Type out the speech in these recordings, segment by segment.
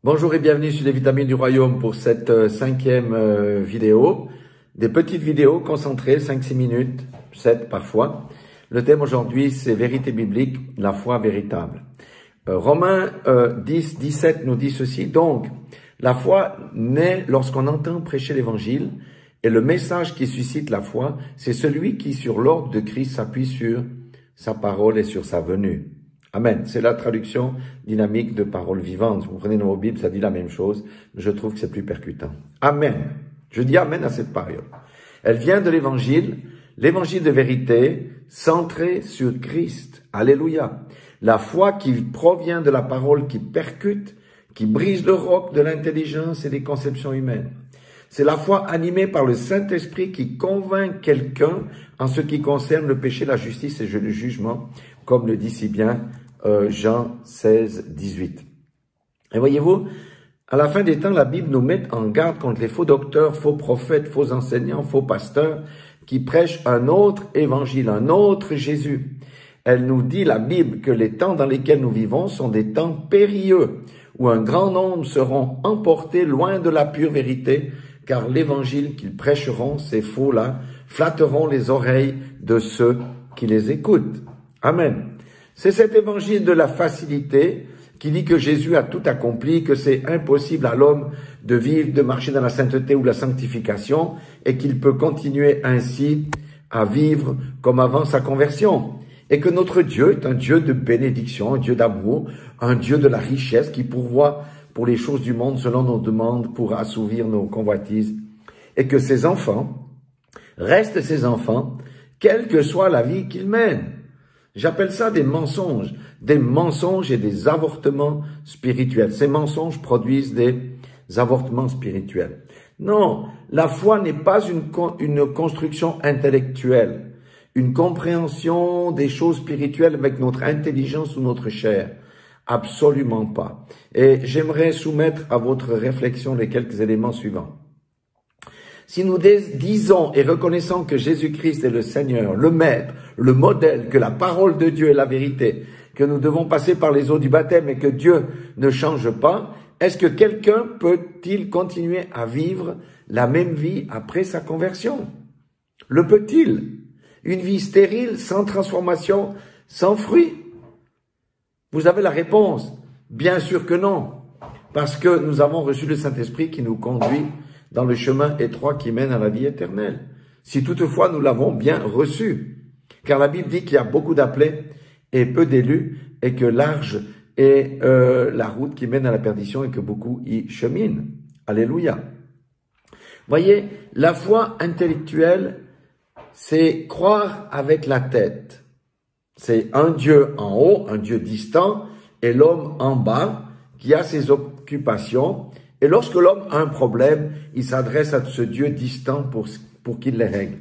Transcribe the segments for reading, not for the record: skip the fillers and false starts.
Bonjour et bienvenue sur les Vitamines du Royaume pour cette cinquième vidéo. Des petites vidéos concentrées, 5-6 minutes, 7 parfois. Le thème aujourd'hui, c'est vérité biblique, la foi véritable. Romains 10, 17 nous dit ceci. Donc, la foi naît lorsqu'on entend prêcher l'évangile et le message qui suscite la foi, c'est celui qui, sur l'ordre de Christ, s'appuie sur sa parole et sur sa venue. Amen. C'est la traduction dynamique de paroles vivantes. Vous prenez nos Bibles, ça dit la même chose. Mais je trouve que c'est plus percutant. Amen. Je dis amen à cette parole. Elle vient de l'évangile de vérité, centré sur Christ. Alléluia. La foi qui provient de la parole qui percute, qui brise le roc de l'intelligence et des conceptions humaines. C'est la foi animée par le Saint-Esprit qui convainc quelqu'un en ce qui concerne le péché, la justice et le jugement, comme le dit si bien Jean 16, 18. Et voyez-vous, à la fin des temps, la Bible nous met en garde contre les faux docteurs, faux prophètes, faux enseignants, faux pasteurs, qui prêchent un autre évangile, un autre Jésus. Elle nous dit, la Bible, que les temps dans lesquels nous vivons sont des temps périlleux, où un grand nombre seront emportés loin de la pure vérité, car l'évangile qu'ils prêcheront, ces faux-là, flatteront les oreilles de ceux qui les écoutent. Amen. C'est cet évangile de la facilité qui dit que Jésus a tout accompli, que c'est impossible à l'homme de vivre, de marcher dans la sainteté ou la sanctification, et qu'il peut continuer ainsi à vivre comme avant sa conversion. Et que notre Dieu est un Dieu de bénédiction, un Dieu d'amour, un Dieu de la richesse qui pourvoit pour les choses du monde selon nos demandes pour assouvir nos convoitises. Et que ses enfants restent ses enfants, quelle que soit la vie qu'ils mènent. J'appelle ça des mensonges et des avortements spirituels. Ces mensonges produisent des avortements spirituels. Non, la foi n'est pas une construction intellectuelle, une compréhension des choses spirituelles avec notre intelligence ou notre chair. Absolument pas. Et j'aimerais soumettre à votre réflexion les quelques éléments suivants. Si nous disons et reconnaissons que Jésus-Christ est le Seigneur, le Maître, le modèle, que la parole de Dieu est la vérité, que nous devons passer par les eaux du baptême et que Dieu ne change pas, est-ce que quelqu'un peut-il continuer à vivre la même vie après sa conversion? Le peut-il? Une vie stérile, sans transformation, sans fruit? Vous avez la réponse. Bien sûr que non. Parce que nous avons reçu le Saint-Esprit qui nous conduit dans le chemin étroit qui mène à la vie éternelle. Si toutefois nous l'avons bien reçu. Car la Bible dit qu'il y a beaucoup d'appelés et peu d'élus et que large est la route qui mène à la perdition et que beaucoup y cheminent. Alléluia. Voyez, la foi intellectuelle, c'est croire avec la tête. C'est un Dieu en haut, un Dieu distant, et l'homme en bas qui a ses occupations. Et lorsque l'homme a un problème, il s'adresse à ce Dieu distant pour qu'il les règle.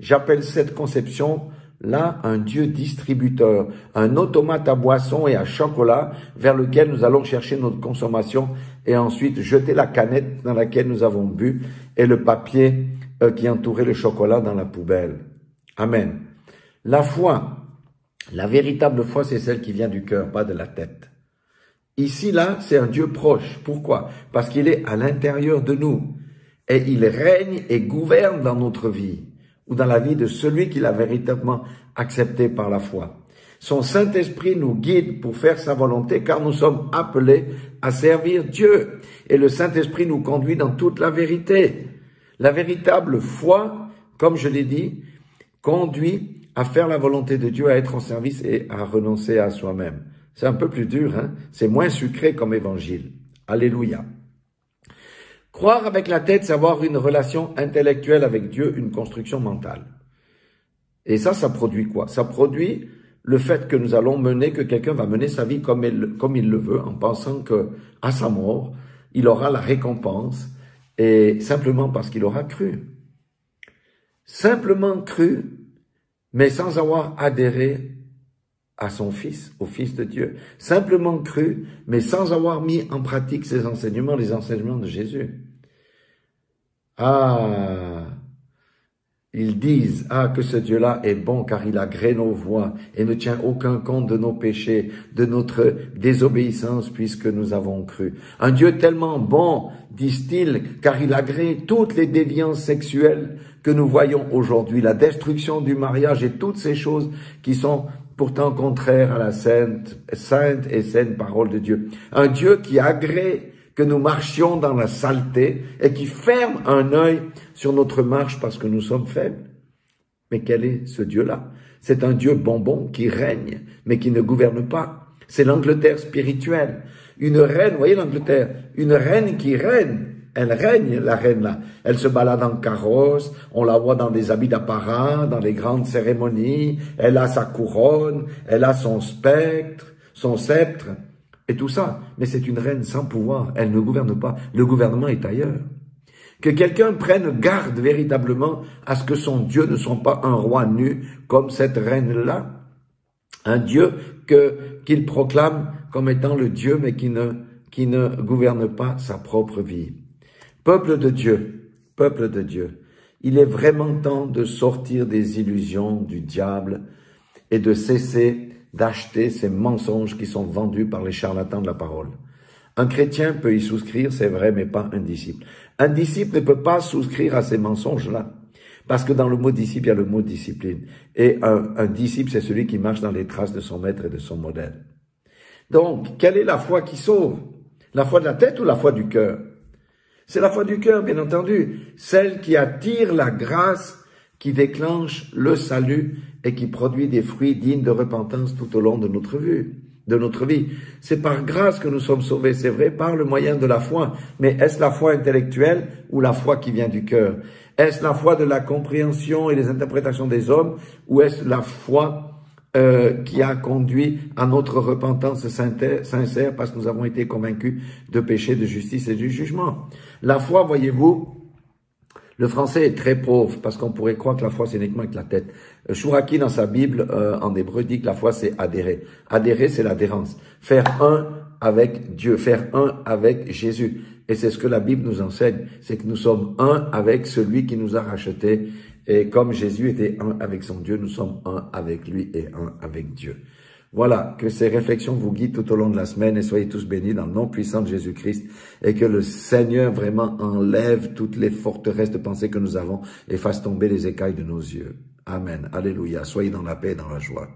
J'appelle cette conception-là un Dieu distributeur, un automate à boisson et à chocolat vers lequel nous allons chercher notre consommation et ensuite jeter la canette dans laquelle nous avons bu et le papier qui entourait le chocolat dans la poubelle. Amen. La foi, la véritable foi, c'est celle qui vient du cœur, pas de la tête. Ici, là, c'est un Dieu proche. Pourquoi? Parce qu'il est à l'intérieur de nous. Et il règne et gouverne dans notre vie, ou dans la vie de celui qui l'a véritablement accepté par la foi. Son Saint-Esprit nous guide pour faire sa volonté, car nous sommes appelés à servir Dieu. Et le Saint-Esprit nous conduit dans toute la vérité. La véritable foi, comme je l'ai dit, conduit à faire la volonté de Dieu, à être en service et à renoncer à soi-même. C'est un peu plus dur, hein? C'est moins sucré comme évangile. Alléluia. Croire avec la tête, c'est avoir une relation intellectuelle avec Dieu, une construction mentale. Et ça produit quoi? Ça produit le fait que nous allons mener, que quelqu'un va mener sa vie comme il le veut, en pensant que à sa mort, il aura la récompense, et simplement parce qu'il aura cru. Simplement cru, mais sans avoir adhéré à son Fils, au Fils de Dieu. Simplement cru, mais sans avoir mis en pratique ses enseignements, les enseignements de Jésus. Ah! ils disent, ah, que ce Dieu-là est bon car il agrée nos voies et ne tient aucun compte de nos péchés, de notre désobéissance puisque nous avons cru. Un Dieu tellement bon, disent-ils, car il agrée toutes les déviances sexuelles que nous voyons aujourd'hui, la destruction du mariage et toutes ces choses qui sont pourtant contraires à la sainte et saine parole de Dieu. Un Dieu qui agrée que nous marchions dans la saleté et qui ferme un œil sur notre marche parce que nous sommes faibles. Mais quel est ce Dieu-là? C'est un Dieu bonbon qui règne, mais qui ne gouverne pas. C'est l'Angleterre spirituelle. Une reine, vous voyez l'Angleterre, une reine qui règne. Elle règne, la reine là. Elle se balade en carrosse, on la voit dans des habits d'apparat, dans les grandes cérémonies. Elle a sa couronne, elle a son sceptre. Et tout ça, mais c'est une reine sans pouvoir, elle ne gouverne pas, le gouvernement est ailleurs. Que quelqu'un prenne garde véritablement à ce que son Dieu ne soit pas un roi nu comme cette reine-là, un Dieu qu'il proclame comme étant le Dieu mais qui ne gouverne pas sa propre vie. Peuple de Dieu, il est vraiment temps de sortir des illusions du diable et de cesser d'acheter ces mensonges qui sont vendus par les charlatans de la parole. Un chrétien peut y souscrire, c'est vrai, mais pas un disciple. Un disciple ne peut pas souscrire à ces mensonges-là, parce que dans le mot disciple, il y a le mot discipline. Et un disciple, c'est celui qui marche dans les traces de son maître et de son modèle. Donc, quelle est la foi qui sauve? La foi de la tête ou la foi du cœur? C'est la foi du cœur, bien entendu, celle qui attire la grâce, qui déclenche le salut et qui produit des fruits dignes de repentance tout au long de notre vie. C'est par grâce que nous sommes sauvés, c'est vrai, par le moyen de la foi. Mais est-ce la foi intellectuelle ou la foi qui vient du cœur? Est-ce la foi de la compréhension et des interprétations des hommes ou est-ce la foi qui a conduit à notre repentance sincère parce que nous avons été convaincus de péché, de justice et du jugement? La foi, voyez-vous, le français est très pauvre parce qu'on pourrait croire que la foi c'est uniquement avec la tête. Chouraki dans sa Bible en hébreu dit que la foi c'est adhérer. Adhérer c'est l'adhérence. Faire un avec Dieu, faire un avec Jésus. Et c'est ce que la Bible nous enseigne, c'est que nous sommes un avec celui qui nous a rachetés. Et comme Jésus était un avec son Dieu, nous sommes un avec lui et un avec Dieu. Voilà, que ces réflexions vous guident tout au long de la semaine et soyez tous bénis dans le nom puissant de Jésus-Christ et que le Seigneur vraiment enlève toutes les forteresses de pensée que nous avons et fasse tomber les écailles de nos yeux. Amen. Alléluia. Soyez dans la paix et dans la joie.